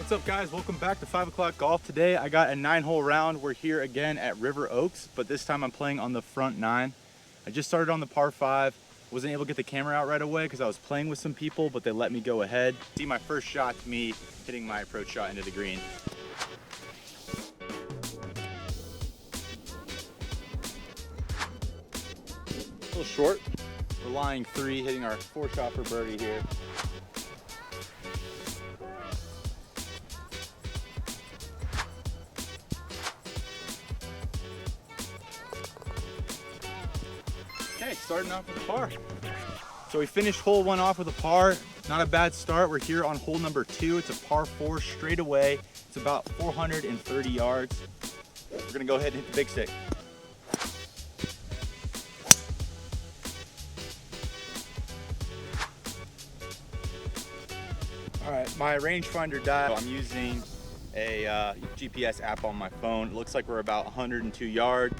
What's up, guys? Welcome back to 5 o'clock golf. Today I got a 9-hole round. We're here again at River Oaks, but this time I'm playing on the front 9. I just started on the par 5. Wasn't able to get the camera out right away because I was playing with some people, but they let me go ahead. See my first shot to me hitting my approach shot into the green. A little short. Relying 3, hitting our 4 shot for birdie here. Okay, starting off with a par. So we finished hole 1 off with a par. Not a bad start. We're here on hole number 2. It's a par 4 straight away. It's about 430 yards. We're gonna go ahead and hit the big stick. All right, my rangefinder dial, I'm using a GPS app on my phone. It looks like we're about 102 yards.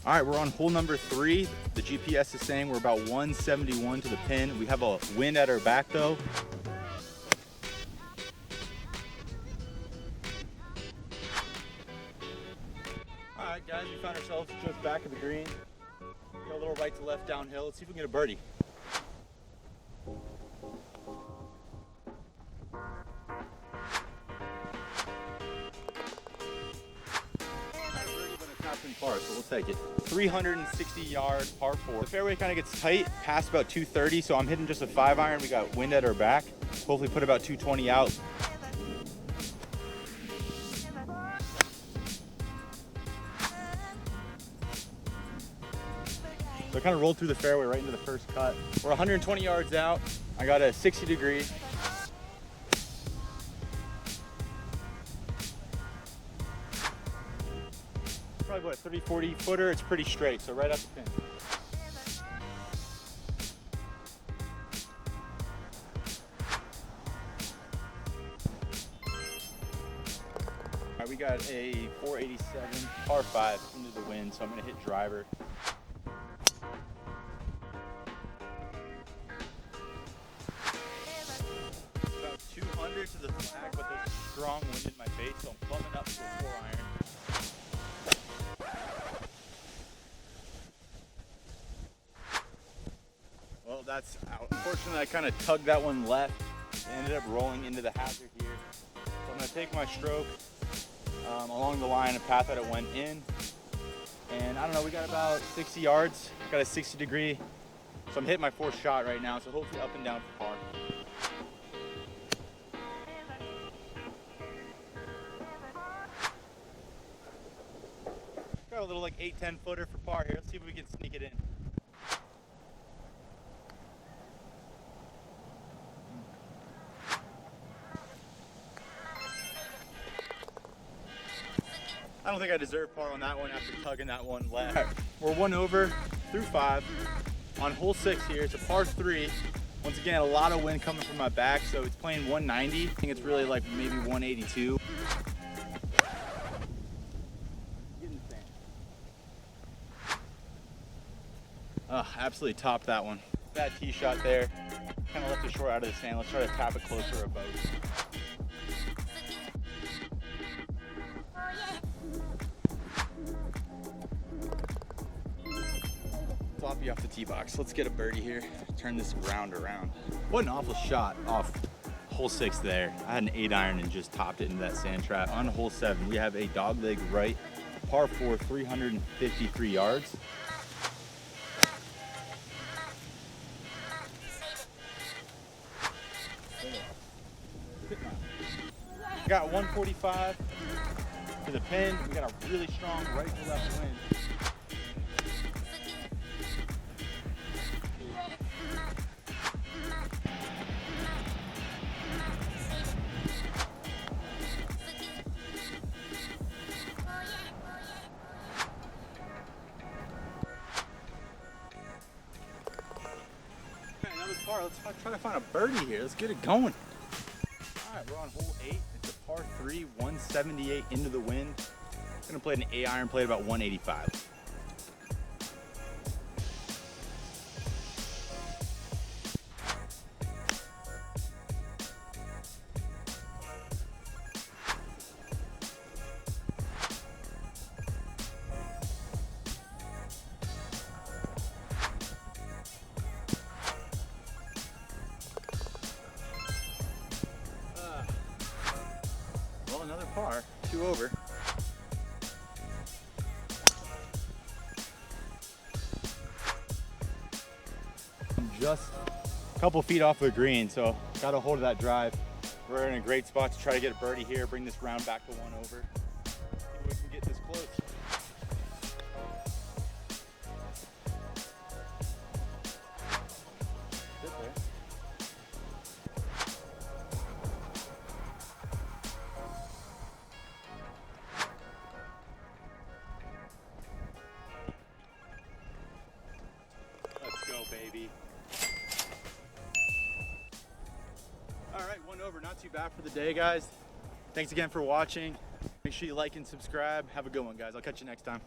All right, we're on hole number 3. The GPS is saying we're about 171 to the pin. We have a wind at our back though. All right, guys, we found ourselves just back of the green. Got a little right to left downhill. Let's see if we can get a birdie. Par, so we'll take it. 360 yard par 4. The fairway kind of gets tight past about 230, so I'm hitting just a 5-iron. We got wind at our back. Hopefully put about 220 out. So I kind of rolled through the fairway right into the first cut. We're 120 yards out. I got a 60 degree. Probably what, 30-40 footer. It's pretty straight, so right up the pin. All right, we got a 487 par 5 into the wind, so I'm gonna hit driver. About 200 to the flag, but there's a strong wind in my face, so I'm bumming up to a 4-iron. Well, that's out. Unfortunately, I kind of tugged that one left and ended up rolling into the hazard here. So I'm going to take my stroke along the line, a path that it went in. And I don't know, we got about 60 yards. Got a 60 degree. So I'm hitting my 4th shot right now, so hopefully up and down for par. Got a little like 8-10 footer for par here. Let's see if we can sneak it in. I don't think I deserve par on that one after tugging that one left. Right, we're 1 over through 5 on hole 6 here. It's a par 3. Once again, a lot of wind coming from my back, so it's playing 190. I think it's really like maybe 182. Get in the sand. Absolutely topped that one. Bad tee shot there. Kind of left it short out of the sand. Let's try to tap it closer or both. Floppy off the tee box. Let's get a birdie here. Turn this round around. What an awful shot off hole 6 there. I had an 8-iron and just topped it into that sand trap. On hole 7, we have a dogleg right, par 4, 353 yards. Got 145 to the pin. We got a really strong right to left wind. par. Let's Let's try to find a birdie here. Let's get it going. All right, we're on hole 8. It's a par 3, 178 into the wind. I'm gonna play an 8-iron, play about 185. Well, another par, 2 over. I'm just a couple feet off the green, so got a hold of that drive. We're in a great spot to try to get a birdie here, bring this round back to 1 over. See if we can get this close. Good there. Let's go, baby. All right, 1 over, not too bad for the day, guys. Thanks again for watching. Make sure you like and subscribe. Have a good one, guys. I'll catch you next time.